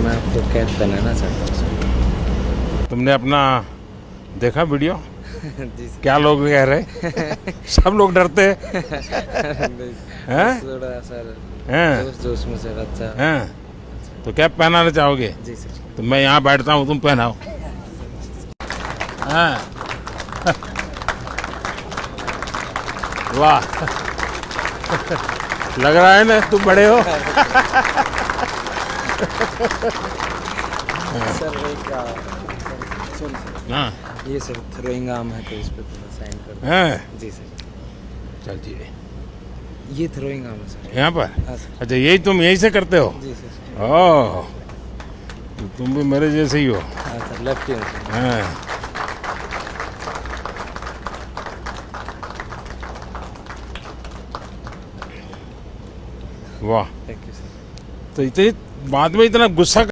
मैं आपको कैद बनाना चाहता हूँ सर। तुमने अपना देखा वीडियो? जी सर। क्या लोग कह रहे? सब लोग डरते हैं। हैं? थोड़ा सर हैं? जोश में सर। अच्छा हैं? तो क्या पहनाना चाहोगे? जी सर। तो मैं यहाँ बैठता हूँ, तुम पहनाओ। हाँ। वाह, लग रहा है ना तुम बड़े हो। सर एक सुन हाँ। ये सर थ्रोइंग आर्म है तो इस पर थोड़ा साइन कर दो। हैं? जी सर। चलिए ये थ्रोइंग आर्म है सर। यहाँ पर। हाँ सर। अच्छा, यही तुम यहीं से करते हो? जी सर। ओह, तो तुम भी मेरे जैसे ही हो। हाँ सर, लेफ्ट हैंड सर। हाँ। वाह, थैंक यू सर। तो इतने बाद में इतना गुस्सा